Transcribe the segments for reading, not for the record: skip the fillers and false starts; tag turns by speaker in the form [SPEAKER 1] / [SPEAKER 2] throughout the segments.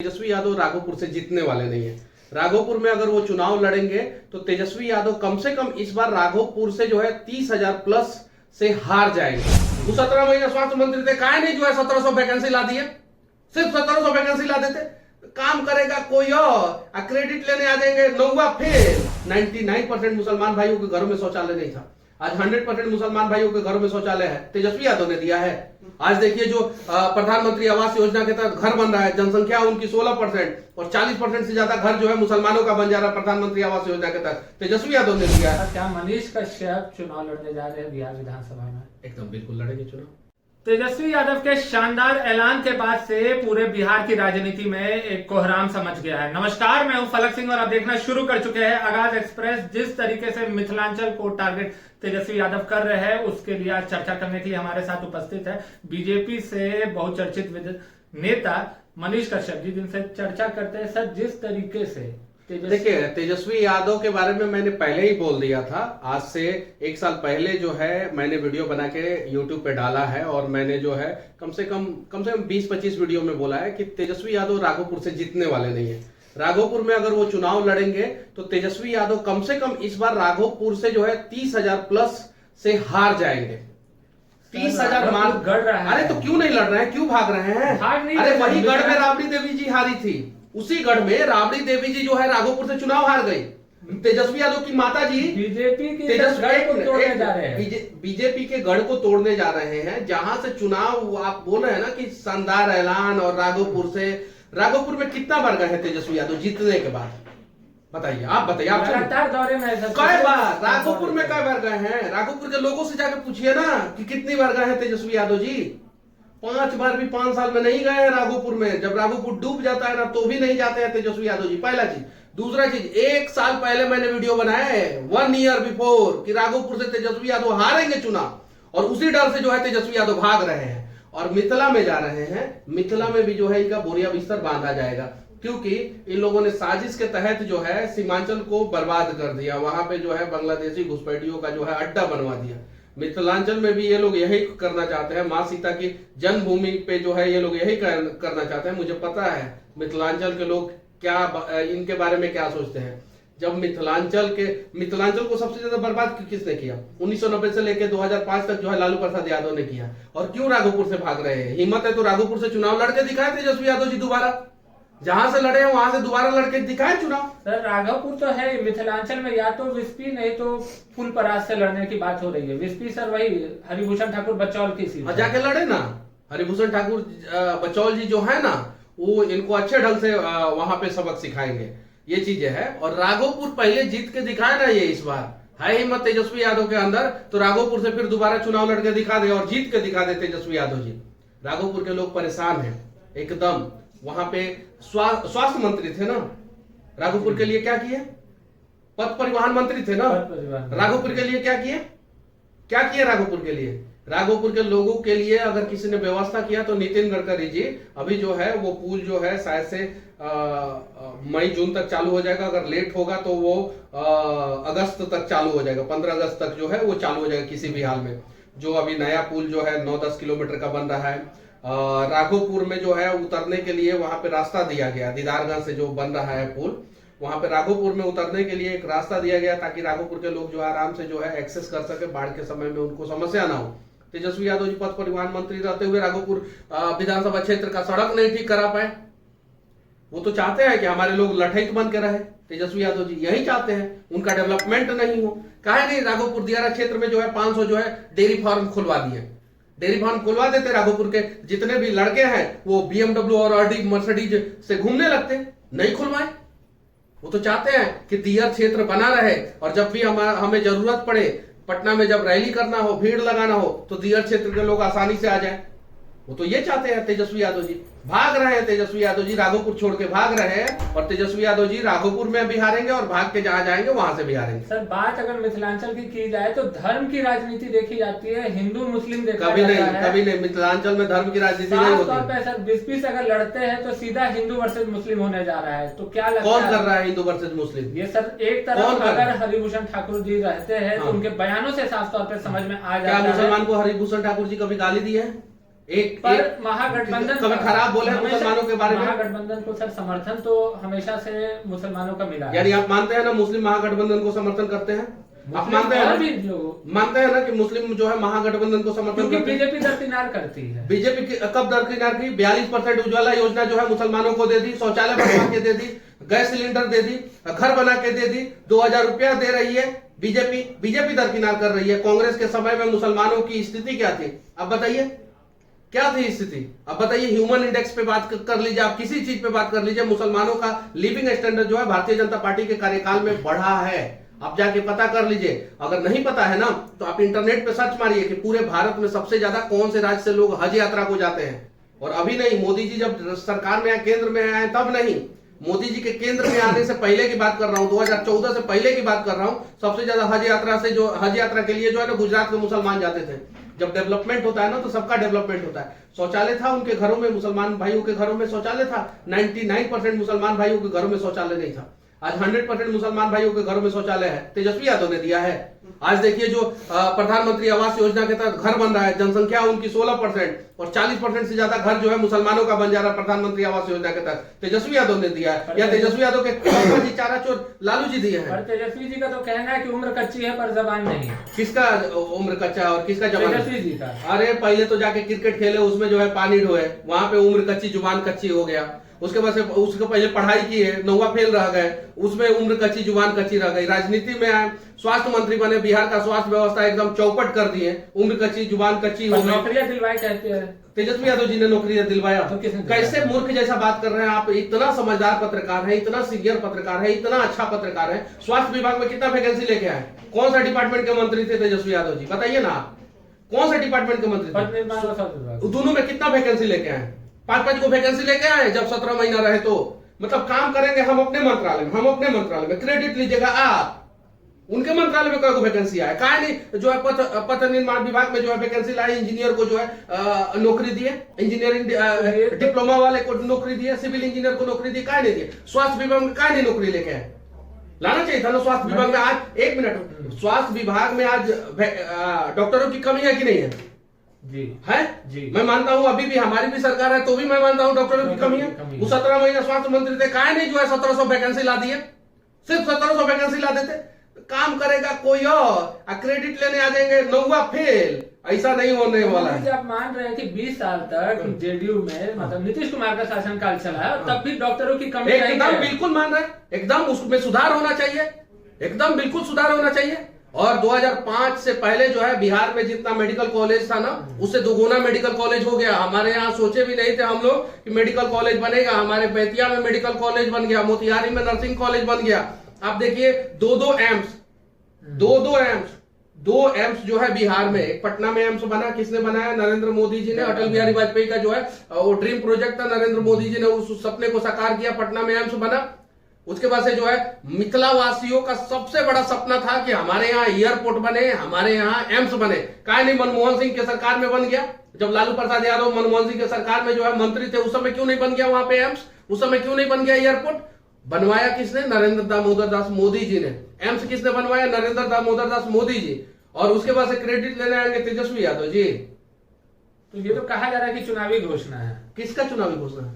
[SPEAKER 1] तेजस्वी यादव राघोपुर से जीतने वाले नहीं है। राघोपुर में अगर वो चुनाव लड़ेंगे तो तेजस्वी यादव कम से कम इस बार राघोपुर से जो है 30,000 प्लस से हार जाएंगे। वो 17 महीने स्वास्थ्य मंत्री थे, काहे नहीं जो है 1700 वैकेंसी ला दिए? सिर्फ 1700 वैकेंसी ला देते, काम करेगा कोई और, क्रेडिट लेने आ जाएंगे। नौवा फेल। 99% मुसलमान भाइयों के घरों में शौचालय नहीं था, आज 100% मुसलमान भाइयों के घरों में शौचालय है, तेजस्वी यादव ने दिया है। आज देखिए जो प्रधानमंत्री आवास योजना के तहत घर बन रहा है, जनसंख्या उनकी 16% और 40% से ज्यादा घर जो है मुसलमानों का बन जा रहा है प्रधानमंत्री आवास योजना के तहत, तेजस्वी यादव ने दिया है।
[SPEAKER 2] क्या मनीष कश्यप चुनाव लड़ने जा रहे हैं बिहार विधानसभा में?
[SPEAKER 1] एकदम बिल्कुल लड़ेंगे चुनाव।
[SPEAKER 2] तेजस्वी यादव के शानदार ऐलान के बाद से पूरे बिहार की राजनीति में एक कोहराम समझ गया है। नमस्कार, मैं हूं फलक सिंह और आप देखना शुरू कर चुके हैं आगाज एक्सप्रेस। जिस तरीके से मिथिलांचल को टारगेट तेजस्वी यादव कर रहे हैं उसके लिए आज चर्चा करने के लिए हमारे साथ उपस्थित है बीजेपी से बहुचर्चित नेता मनीष कश्यप जी, जिनसे चर्चा करते हैं। सर, जिस तरीके से
[SPEAKER 1] देखिए, तेजस्वी यादव के बारे में मैंने पहले ही बोल दिया था। आज से 1 साल पहले जो है मैंने वीडियो बना के YouTube पे डाला है और मैंने जो है कम से कम 20-25 वीडियो में बोला है कि तेजस्वी यादव राघोपुर से जीतने वाले नहीं है। राघोपुर में अगर वो चुनाव लड़ेंगे तो तेजस्वी यादव कम से कम इस बार राघोपुर से जो है 30,000 प्लस से हार जाएंगे। 30,000 मार
[SPEAKER 2] गढ़ रहा है।
[SPEAKER 1] अरे तो क्यों नहीं लड़ रहे हैं, क्यों भाग रहे हैं? अरे वही गढ़ में राबड़ी देवी जी हारी थी, उसी गढ़ में राबड़ी देवी जी जो है राघोपुर से चुनाव हार गई। तेजस्वी यादव की माता जी
[SPEAKER 2] बीजेपी के गढ़ को तोड़ने जा रहे हैं।
[SPEAKER 1] बीजेपी के गढ़ को तोड़ने जा रहे हैं, जहां से चुनाव आप बोल रहे हैं ना कि शानदार ऐलान। और राघोपुर में कितना बार गए हैं तेजस्वी यादव जीतने के बाद? बताइए, आप बताइए। आप
[SPEAKER 2] लगातार दौरे में
[SPEAKER 1] कई बार राघोपुर में कई बार गए हैं? राघोपुर के लोगों से जाकर पूछिए ना कि कितनी बार गए हैं तेजस्वी यादव जी। 5 बार भी 5 साल में नहीं गए हैं राघोपुर में। जब राघोपुर डूब जाता है ना तो भी नहीं जाते हैं तेजस्वी यादव जी, पहला चीज। दूसरा चीज, 1 साल पहले मैंने वीडियो बनाया है 1 ईयर बिफोर कि राघोपुर से तेजस्वी यादव हारेंगे चुनाव, और उसी डर से जो है तेजस्वी यादव भाग रहे हैं और मिथिला में जा रहे हैं। मिथिला में भी जो है इनका बोरिया बिस्तर बांधा जाएगा, क्योंकि इन लोगों ने साजिश के तहत जो है सीमांचल को बर्बाद कर दिया। वहां पे जो है बांग्लादेशी घुसपैठियों का जो है अड्डा बनवा दिया। मिथिलांचल में भी ये लोग यही करना चाहते हैं। मां सीता की जन्मभूमि पे जो है ये लोग यही करना चाहते हैं। मुझे पता है मिथिलांचल के लोग क्या इनके बारे में क्या सोचते हैं। जब मिथिलांचल को सबसे ज्यादा बर्बाद किसने किया? 1990 से लेकर 2005 तक जो है लालू प्रसाद यादव ने किया। और क्यों राघोपुर से भाग रहे हैं? हिम्मत है तो राघोपुर से चुनाव लड़के दिखाए तेजस्वी यादव जी दोबारा। जहां से लड़े हैं वहां से दोबारा लड़के दिखाए चुनाव।
[SPEAKER 2] सर, राघोपुर तो है मिथिलांचल में, या तो विस्पी नहीं तो फुलपरास से लड़ने की बात हो रही है। विस्पी सर वही हरिभूषण ठाकुर बचौल की सीट
[SPEAKER 1] जाके लड़े ना। हरिभूषण ठाकुर बचौल जी जो है ना, वो इनको अच्छे ढंग से वहां पे सबक सिखाएंगे। ये चीजें है। और राघोपुर पहले जीत के दिखाए ना, ये इस बार है हिम्मत तेजस्वी यादव के अंदर, तो राघोपुर से फिर दोबारा चुनाव लड़के दिखा दे और जीत के दिखा दे तेजस्वी यादव जी। राघोपुर के लोग परेशान हैं एकदम। वहां पे स्वास्थ्य मंत्री थे ना, राघोपुर के लिए क्या किए? पथ परिवहन मंत्री थे ना, राघोपुर के लिए क्या किए राघोपुर के लिए? राघोपुर के लोगों के लिए अगर किसी ने व्यवस्था किया तो नितिन गडकरी जी। अभी जो है वो पुल जो है शायद से मई जून तक चालू हो जाएगा। अगर लेट होगा तो वो अगस्त तक चालू हो जाएगा। 15 अगस्त तक जो है वो चालू हो जाएगा किसी भी हाल में। जो अभी नया पुल जो है 9-10 किलोमीटर का बन रहा है। राघोपुर में जो है उतरने के लिए वहां पे रास्ता दिया गया, दीदारगंज से जो बन रहा है पुल, वहां पे राघोपुर में उतरने के लिए एक रास्ता दिया गया ताकि राघोपुर के लोग जो आराम से जो है एक्सेस कर सके, बाढ़ के समय में उनको समस्या ना हो। तेजस्वी यादव जी पथ परिवहन मंत्री रहते हुए राघोपुर विधानसभा क्षेत्र का सड़क नहीं ठीक करा पाए। वो तो चाहते हैं कि हमारे लोग लठैत बन के रहे। तेजस्वी यादव जी यही चाहते हैं, उनका डेवलपमेंट नहीं हो। काहे नहीं राघोपुर दियारा क्षेत्र में जो है 500 जो है डेयरी फार्म खुलवा दिए। डेयरी फार्म खुलवा देते, राघोपुर के जितने भी लड़के हैं वो BMW और ऑडी मर्सिडीज से घूमने लगते। नहीं खुलवाए। वो तो चाहते हैं कि दियर क्षेत्र बना रहे और जब भी हमें जरूरत पड़े, पटना में जब रैली करना हो, भीड़ लगाना हो, तो दियर क्षेत्र के लोग आसानी से आ जाए। वो तो ये चाहते हैं तेजस्वी यादव जी। भाग रहे हैं तेजस्वी यादव जी, राघोपुर छोड़ के भाग रहे हैं। और तेजस्वी यादव जी राघोपुर में भी हारेंगे और भाग के जहां जाएंगे वहां से भी हारेंगे।
[SPEAKER 2] सर, बात अगर मिथिलांचल की जाए तो धर्म की राजनीति देखी जाती है, हिंदू मुस्लिम देखा
[SPEAKER 1] कभी नहीं। मिथिलांचल में धर्म की राजनीति नहीं होती।
[SPEAKER 2] तौर पर सर विस्पी से अगर लड़ते हैं तो सीधा हिंदू वर्सेज मुस्लिम होने जा रहा है। तो क्या लगता है
[SPEAKER 1] कौन कर रहा है हिंदू वर्सेज मुस्लिम?
[SPEAKER 2] ये सर एक तरफ अगर हरिभूषण ठाकुर जी रहते हैं तो उनके बयानों से साफ तौर पर समझ में आ जाता है।
[SPEAKER 1] क्या मुसलमान को हरिभूषण ठाकुर जी कभी गाली दी है?
[SPEAKER 2] पर महागठबंधन
[SPEAKER 1] कभी खराब बोले
[SPEAKER 2] हमेशा-
[SPEAKER 1] मुसलमानों के बारे में?
[SPEAKER 2] महागठबंधन को सर समर्थन तो हमेशा से मुसलमानों का मिला है।
[SPEAKER 1] यानी आप मानते हैं ना मुस्लिम महागठबंधन को समर्थन करते हैं? आप मानते हैं
[SPEAKER 2] और
[SPEAKER 1] ना?
[SPEAKER 2] भी जो
[SPEAKER 1] मानते हैं ना कि मुस्लिम जो है महागठबंधन को समर्थन
[SPEAKER 2] क्योंकि
[SPEAKER 1] करते हैं?
[SPEAKER 2] बीजेपी दरकिनार करती है।
[SPEAKER 1] बीजेपी कब दरकिनार की? 42% उज्ज्वला योजना जो है मुसलमानों को दे दी, शौचालय बनवा के दे दी, गैस सिलेंडर दे दी, घर बना के दे दी, 2000 रुपया दे रही है बीजेपी दरकिनार कर रही है। कांग्रेस के समय में मुसलमानों की स्थिति क्या थी? अब बताइए क्या थी स्थिति? अब बताइए, ह्यूमन इंडेक्स पे बात कर लीजिए, आप किसी चीज पे बात कर लीजिए, मुसलमानों का लिविंग स्टैंडर्ड जो है भारतीय जनता पार्टी के कार्यकाल में बढ़ा है। आप जाके पता कर लीजिए। अगर नहीं पता है ना तो आप इंटरनेट पे सर्च मारिए कि पूरे भारत में सबसे ज्यादा कौन से राज्य से लोग हज यात्रा को जाते हैं। और अभी नहीं, मोदी जी जब सरकार में आए, केंद्र में आए, तब नहीं, मोदी जी के केंद्र में आने से पहले की बात कर रहा हूं, 2014 से पहले की बात कर रहा हूं। सबसे ज्यादा हज यात्रा के लिए जो है ना गुजरात के मुसलमान जाते थे। जब डेवलपमेंट होता है ना तो सबका डेवलपमेंट होता है। शौचालय था उनके घरों में, मुसलमान भाइयों के घरों में शौचालय था। 99% मुसलमान भाइयों के घरों में शौचालय नहीं था। आज 100% मुसलमान भाइयों के घरों में शौचालय है। तेजस्वी यादव ने दिया है। आज देखिए जो प्रधानमंत्री आवास योजना के तहत घर बन रहा है, जनसंख्या उनकी 16% और 40% से ज्यादा घर जो है मुसलमानों का बन जा रहा है प्रधानमंत्री आवास योजना के तहत। तेजस्वी यादव ने दिया है, या तेजस्वी यादव के पापा जी चाराचोर लालू जी दिए हैं।
[SPEAKER 2] और तेजस्वी जी का तो कहना है कि उम्र कच्ची है पर जबान नहीं।
[SPEAKER 1] किसका उम्र कच्चा है और किसका जबान?
[SPEAKER 2] तेजस्वी जी का।
[SPEAKER 1] अरे पहले तो जाके क्रिकेट खेले, उसमें जो है पानी ढोए, वहां पे उम्र कच्ची जुबान कच्ची हो गया। उसके बाद से उसके पहले पढ़ाई की है, 9वां फेल रह गए, उसमें उम्र कच्ची जुबान कच्ची रह गई। राजनीति में आए, स्वास्थ्य मंत्री बने, बिहार का स्वास्थ्य व्यवस्था एकदम चौपट कर दिए, उम्र कच्ची जुबान कच्ची हो गई।
[SPEAKER 2] नौकरियां दिलवाए कहते हैं
[SPEAKER 1] तेजस्वी यादव जी ने नौकरियां दिलवाया।
[SPEAKER 2] तो किसने दिलवाया?
[SPEAKER 1] कैसे मूर्ख जैसा बात कर रहे हैं आप? इतना समझदार पत्रकार है, इतना सीनियर पत्रकार है, इतना अच्छा पत्रकार है। स्वास्थ्य विभाग में कितना वैकेंसी लेके आए? कौन सा डिपार्टमेंट के मंत्री थे तेजस्वी यादव जी? बताइए ना आप, कौन सा डिपार्टमेंट के मंत्री
[SPEAKER 2] पथ निर्माण और
[SPEAKER 1] थे?
[SPEAKER 2] स्वास्थ्य विभाग।
[SPEAKER 1] दोनों में कितना वैकेंसी लेके आए? 5-5 को वैकेंसी लेके आए जब 17 महीना रहे तो। मतलब काम करेंगे हम अपने मंत्रालय में, क्रेडिट लीजिएगा आप। उनके मंत्रालय में कई वैकेंसी आए, काहे नहीं जो है पथ निर्माण विभाग में जो है वैकेंसी लाई, इंजीनियर को जो है नौकरी दिए, इंजीनियरिंग डिप्लोमा वाले को नौकरी दिए, सिविल इंजीनियर को नौकरी दी, काहे नहीं दिए? स्वास्थ्य विभाग में काहे नहीं नौकरी लेके आए? लाना चाहिए था ना स्वास्थ्य विभाग में। आज 1 मिनट, स्वास्थ्य विभाग में आज डॉक्टरों की कमी है कि नहीं है?
[SPEAKER 2] जी
[SPEAKER 1] है
[SPEAKER 2] जी।
[SPEAKER 1] मैं मानता हूं, अभी भी हमारी भी सरकार है तो भी मैं मानता हूं डॉक्टरों की कमी है। वो 17 महीने स्वास्थ्य मंत्री थे, काहे नहीं जो है 1700 वैकेंसी ला दिए? सिर्फ 1700 वैकेंसी ला देते, काम करेगा कोई और, क्रेडिट लेने आ जाएंगे 9वां फेल। ऐसा नहीं होने वाला है।
[SPEAKER 2] आप मान रहे हैं कि 20 साल तक जेडीयू में मतलब नीतीश कुमार का शासनकाल चला है और तब भी डॉक्टरों की कमी
[SPEAKER 1] एकदम बिल्कुल मान रहे हैं, एकदम उसमें सुधार होना चाहिए, एकदम बिल्कुल सुधार होना चाहिए। और 2005 से पहले जो है बिहार में जितना मेडिकल कॉलेज था ना, उससे दोगुना मेडिकल कॉलेज हो गया। हमारे यहाँ सोचे भी नहीं थे हम लोग कि मेडिकल कॉलेज बनेगा। हमारे बेतिया में मेडिकल कॉलेज बन गया, मोतिहारी में नर्सिंग कॉलेज बन गया। आप देखिए 2 एम्स जो है बिहार में। एक पटना में एम्स बना, किसने बनाया? नरेंद्र मोदी जी ने। अटल बिहारी वाजपेयी का जो है वो ड्रीम प्रोजेक्ट था, नरेंद्र मोदी जी ने उस सपने को साकार किया, पटना में एम्स बना। उसके बाद से जो है मिथिला वासियों का सबसे बड़ा सपना था कि हमारे यहाँ एयरपोर्ट बने, हमारे यहाँ एम्स बने। काहे नहीं मनमोहन सिंह के सरकार में बन गया? जब लालू प्रसाद यादव मनमोहन सिंह के सरकार में जो है मंत्री थे, उस समय क्यों नहीं बन गया वहां पे एम्स? उस समय क्यों नहीं बन गया एयरपोर्ट? बनवाया किसने? नरेंद्र दामोदर दास मोदी जी ने। एम्स किसने बनवाया? नरेंद्र दामोदर दास मोदी जी। और उसके बाद से क्रेडिट लेने आएंगे तेजस्वी यादव जी।
[SPEAKER 2] तो ये तो कहा जा रहा है कि चुनावी घोषणा है।
[SPEAKER 1] किसका चुनावी घोषणा है?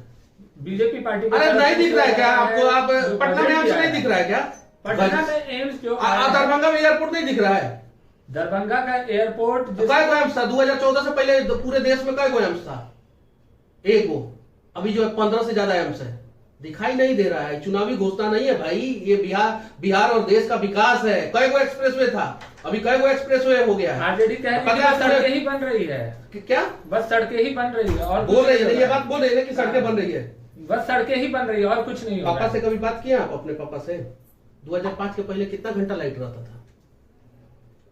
[SPEAKER 2] BJP party.
[SPEAKER 1] अरे नहीं दिख रहा है क्या आपको? आप पटना में एम्स नहीं दिख रहा है क्या?
[SPEAKER 2] पटना में एम्स क्यों?
[SPEAKER 1] दरभंगा में एयरपोर्ट नहीं दिख रहा है?
[SPEAKER 2] दरभंगा का एयरपोर्ट
[SPEAKER 1] काय को एम्स था? 2014 से पहले पूरे देश में काय को एम्स था? एक गो। अभी जो है 15 से ज्यादा एम्स है, दिखाई नहीं दे रहा है। चुनावी घोषणा नहीं है भाई, ये बिहार और देश का विकास है। कई गो एक्सप्रेसवे था, अभी कई गो एक्सप्रेसवे हो गया है।
[SPEAKER 2] आरजेडी कह रही है सड़कें ही बन रही है।
[SPEAKER 1] क्या?
[SPEAKER 2] बस सड़कें ही बन रही है और
[SPEAKER 1] बोल रही है, ये बात बोल रही है कि सड़कें बन रही है,
[SPEAKER 2] बस सड़कें ही बन रही है और कुछ नहीं।
[SPEAKER 1] पापा से कभी बात किया आप अपने पापा से? 2005 के पहले कितना घंटा लाइट रहता था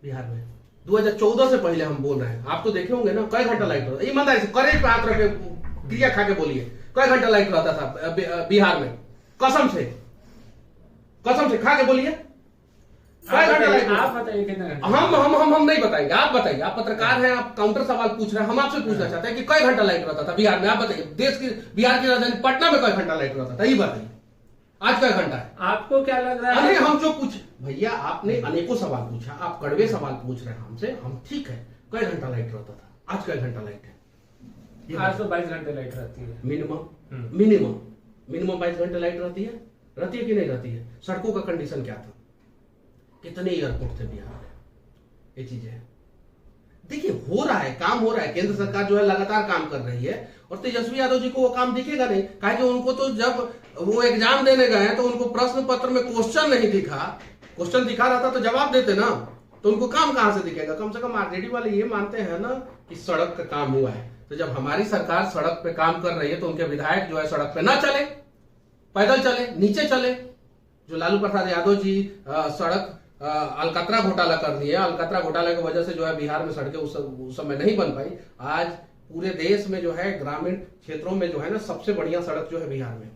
[SPEAKER 1] बिहार में? 2014 से पहले हम बोल रहे हैं, आप तो देखे होंगे ना कई घंटा लाइट रहता। ईमानदारी से करेज पे हाथ रखे, क्रिया खा के बोलिए, कई घंटा लाइट रहता था बिहार में? कसम से खा के बोलिए, कई घंटा लाइट?
[SPEAKER 2] आप बताइए कितना घंटा?
[SPEAKER 1] हम नहीं बताएंगे, आप बताइए। आप पत्रकार हैं, आप काउंटर सवाल पूछ रहे हैं, हम आपसे पूछना चाहते हैं कि कई घंटा लाइट रहता था बिहार में? आप बताइए, बिहार की राजधानी पटना में कई घंटा लाइट रहता था, ये बताइए। आज कई घंटा है?
[SPEAKER 2] आपको क्या लग रहा है?
[SPEAKER 1] अरे हम जो पूछ भैया, आपने अनेकों सवाल पूछा, आप कड़वे सवाल पूछ रहे हैं हमसे, हम ठीक है, कई घंटा लाइट रहता था, आज कई घंटा लाइट है? ये
[SPEAKER 2] 822 घंटे लाइट रहती है
[SPEAKER 1] मिनिमम 22 घंटे लाइट रहती है कि नहीं रहती है। सड़कों का कंडीशन क्या था, कितने एयरपोर्ट थे बिहार में, ये चीजें है। देखिए हो रहा है, काम हो रहा है, केंद्र सरकार जो है लगातार काम कर रही है, और तेजस्वी यादव जी को वो काम दिखेगा नहीं। कहा कि उनको तो जब वो एग्जाम देने गए तो उनको प्रश्न पत्र में क्वेश्चन नहीं दिखा, क्वेश्चन दिखा रहा था तो जवाब देते ना, तो उनको काम कहां से दिखेगा। कम से कम आरजेडी वाले ये मानते हैं ना कि सड़क का काम हुआ है, तो जब हमारी सरकार सड़क पे काम कर रही है तो उनके विधायक जो है सड़क पे ना चले, पैदल चले, नीचे चले। जो लालू प्रसाद यादव जी सड़क अलकतरा घोटाला कर दिए, अलकतरा घोटाला की वजह से जो है बिहार में सड़कें उस समय नहीं बन पाई। आज पूरे देश में जो है ग्रामीण क्षेत्रों में जो है ना सबसे बढ़िया सड़क जो है बिहार में,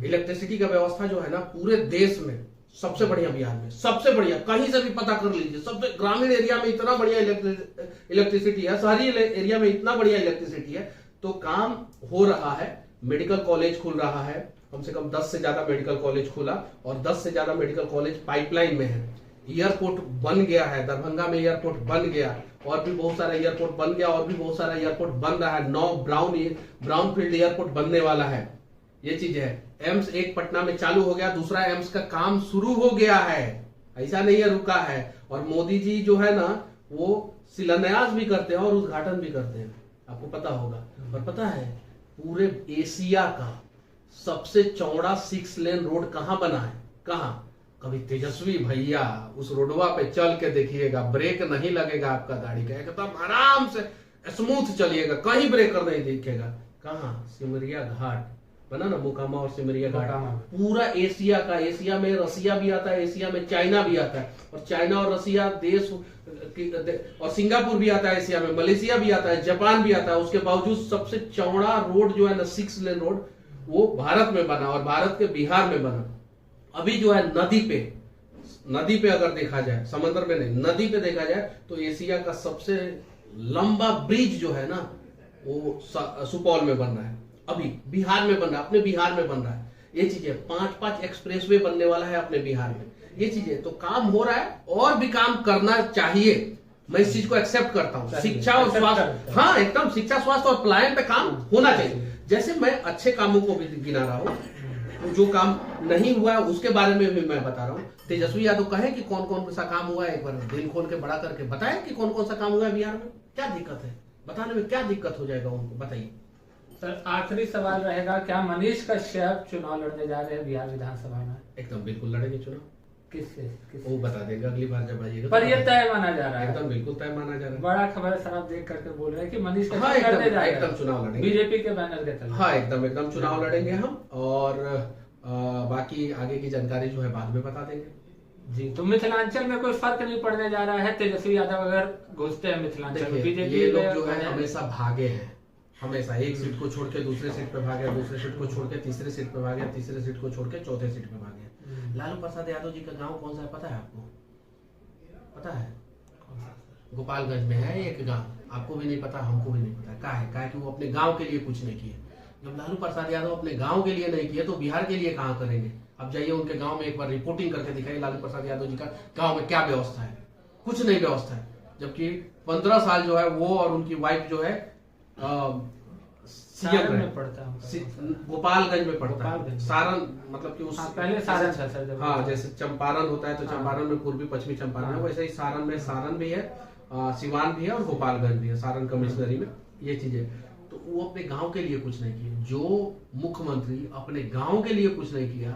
[SPEAKER 1] इलेक्ट्रिसिटी का व्यवस्था जो है ना पूरे देश में सबसे बढ़िया बिहार में, सबसे बढ़िया। कहीं से भी पता कर लीजिए, सबसे ग्रामीण एरिया में इतना बढ़िया इलेक्ट्रिसिटी है, शहरी एरिया में इतना बढ़िया इलेक्ट्रिसिटी है। तो काम हो रहा है, मेडिकल कॉलेज खुल रहा है, कम से कम 10 से ज्यादा मेडिकल कॉलेज खुला, और 10 से ज्यादा मेडिकल कॉलेज पाइपलाइन में है। एयरपोर्ट बन गया है, दरभंगा में एयरपोर्ट बन गया, और भी बहुत सारा एयरपोर्ट बन गया, और भी बहुत सारा एयरपोर्ट बन रहा है। 9 ब्राउन फील्ड एयरपोर्ट बनने वाला है, ये चीज है। एम्स एक पटना में चालू हो गया, दूसरा एम्स का काम शुरू हो गया है, ऐसा नहीं है रुका है। और मोदी जी जो है ना वो शिलान्यास भी करते हैं और उद्घाटन भी करते हैं, आपको पता होगा। और पता है पूरे एशिया का सबसे चौड़ा 6 लेन रोड कहां बना है, कहां? कभी तेजस्वी भैया उस रोडवा पे चल के देखिएगा, ब्रेक नहीं लगेगा आपका गाड़ी का, एकदम आराम से स्मूथ चलिएगा, कहीं ब्रेकर नहीं दिखेगा। कहां? सिमरिया घाट बना ना, मोकामा और सिमरिया घाट पूरा एशिया का। एशिया में रसिया भी आता है, एशिया में चाइना भी आता है, और चाइना और रसिया देश और सिंगापुर भी आता है एशिया में, मलेशिया भी आता है, जापान भी आता है। उसके बावजूद सबसे चौड़ा रोड जो है ना 6 लेन रोड वो भारत में बना, और भारत के बिहार में बना। अभी जो है नदी पे अगर देखा जाए, समंदर में नहीं, नदी पे देखा जाए तो एशिया का सबसे लंबा ब्रिज जो है ना वो सुपौल में बन रहा है, अभी बिहार में बन रहा है, अपने बिहार में बन रहा है। ये चीजें 5 एक्सप्रेसवे बनने वाला है अपने बिहार में, ये चीजें तो काम हो रहा है, और भी काम करना चाहिए। मैं इस चीज को एक्सेप्ट करता हूँ। शिक्षा और स्वास्थ्य, हाँ एकदम, शिक्षा स्वास्थ्य और पलायन पे काम होना चाहिए। जैसे मैं अच्छे कामों को भी गिना रहा हूँ, जो काम नहीं हुआ है उसके बारे में भी मैं बता रहा हूँ। तेजस्वी यादव कहे कि कौन कौन सा काम हुआ है, एक बार दिल खोल के बड़ा करके बताएं कि कौन कौन सा काम हुआ है बिहार में। क्या दिक्कत है बताने में, क्या दिक्कत हो जाएगा उनको, बताइए।
[SPEAKER 2] सर आखिरी सवाल रहेगा, क्या मनीष कश्यप चुनाव लड़ने जा रहे हैं बिहार विधानसभा में?
[SPEAKER 1] एकदम बिल्कुल लड़ेंगे चुनाव।
[SPEAKER 2] किससे?
[SPEAKER 1] वो बता देगा अगली बार जब आइएगा।
[SPEAKER 2] पर ये तय माना जा रहा है,
[SPEAKER 1] एकदम बिल्कुल तय माना जा रहा है।
[SPEAKER 2] बड़ा खबर है सर, आप देख करके बोल रहे हैं कि मनीष कश्यप
[SPEAKER 1] हाँ,
[SPEAKER 2] लड़ने जा रहे हैं,
[SPEAKER 1] एकदम चुनाव लड़ेंगे
[SPEAKER 2] बीजेपी के बैनर के तले।
[SPEAKER 1] हाँ एकदम चुनाव लड़ेंगे हम, और बाकी आगे की जानकारी जो है बाद में बता देंगे
[SPEAKER 2] जी। तो मिथिलांचल में कोई फर्क नहीं पड़ने जा रहा है, तेजस्वी यादव अगर घुसते हैं मिथिलांचल में? बीजेपी
[SPEAKER 1] ये लोग जो है हमेशा भागे हैं, हमेशा एक सीट को छोड़ के दूसरे सीट पे भागे, दूसरे सीट को छोड़ के तीसरे सीट पे भागे, तीसरे सीट को छोड़ के चौथे सीट पे भागे। लालू प्रसाद यादव जी का गांव कौन सा है पता है आपको? पता है? गोपालगंज में है एक गांव, आपको भी नहीं पता, हमको भी नहीं पता। क्या है कि वो अपने गांव के लिए कुछ नहीं किए। जब लालू प्रसाद यादव अपने गांव के लिए नहीं किए तो बिहार के लिए कहां करेंगे? अब जाइए उनके गांव में एक बार रिपोर्टिंग करके दिखाइए लालू प्रसाद यादव जी का गांव में क्या व्यवस्था है, कुछ नहीं व्यवस्था है। जबकि 15 साल जो है वो और उनकी वाइफ जो है
[SPEAKER 2] सारण में पड़ता है,
[SPEAKER 1] गोपालगंज में पड़ता है। सारण मतलब कि उस
[SPEAKER 2] पहले सारण था सर,
[SPEAKER 1] हाँ जैसे चंपारण होता है तो चंपारण में पूर्वी पश्चिमी चंपारण है, वैसे ही सारण में सारण भी है, सिवान भी है और गोपालगंज भी है, सारण कमिश्नरी में। ये चीजें तो वो अपने गांव के लिए कुछ नहीं किए। जो मुख्यमंत्री अपने गांव के लिए कुछ नहीं किया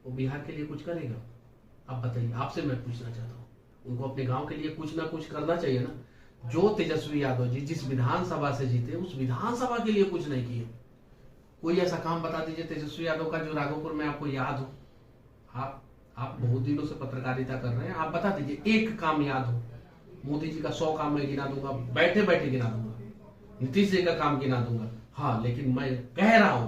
[SPEAKER 1] वो बिहार के लिए कुछ करेगा? आप बताइए, आपसे मैं पूछना चाहता हूँ। उनको अपने गांव के लिए कुछ ना कुछ करना चाहिए ना। जो तेजस्वी यादव जी जिस विधानसभा से जीते उस विधानसभा के लिए कुछ नहीं किए। कोई ऐसा काम बता दीजिए तेजस्वी यादव का जो राघोपुर में आपको याद हो। आप बहुत दिनों से पत्रकारिता कर रहे हैं, आप बता दीजिए एक काम याद हो। मोदी जी का 100 काम मैं गिना दूंगा, बैठे बैठे गिना दूंगा, नीतीश जी का काम गिना दूंगा। हाँ लेकिन मैं कह रहा हूं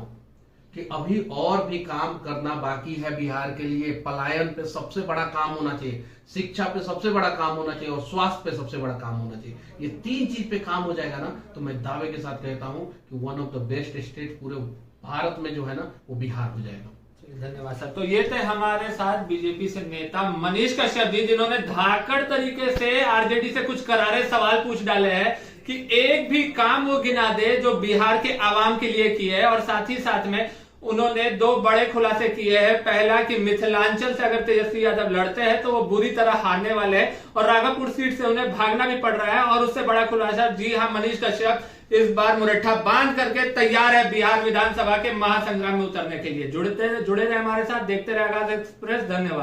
[SPEAKER 1] कि अभी और भी काम करना बाकी है बिहार के लिए। पलायन पे सबसे बड़ा काम होना चाहिए, शिक्षा पे सबसे बड़ा काम होना चाहिए और स्वास्थ्य पे सबसे बड़ा काम होना चाहिए। ये 3 चीज पे काम हो जाएगा ना तो मैं दावे के साथ कहता हूं कि one of the best state पूरे भारत में जो है ना वो बिहार हो जाएगा।
[SPEAKER 2] धन्यवाद सर। तो ये थे हमारे साथ बीजेपी से नेता मनीष कश्यप जी, जिन्होंने धाकड़ तरीके से आरजेडी से कुछ करारे सवाल पूछ डाले हैं कि एक भी काम वो गिना दे जो बिहार के आवाम के लिए किए है। और साथ ही साथ में उन्होंने दो बड़े खुलासे किए हैं। पहला कि मिथिलांचल से अगर तेजस्वी यादव लड़ते हैं तो वो बुरी तरह हारने वाले हैं और राघोपुर सीट से उन्हें भागना भी पड़ रहा है। और उससे बड़ा खुलासा, जी हां, मनीष कश्यप इस बार मुरट्ठा बांध करके तैयार है बिहार विधानसभा के महासंग्राम में उतरने के लिए। जुड़े रहे हमारे साथ, देखते रहे आगाज एक्सप्रेस। धन्यवाद।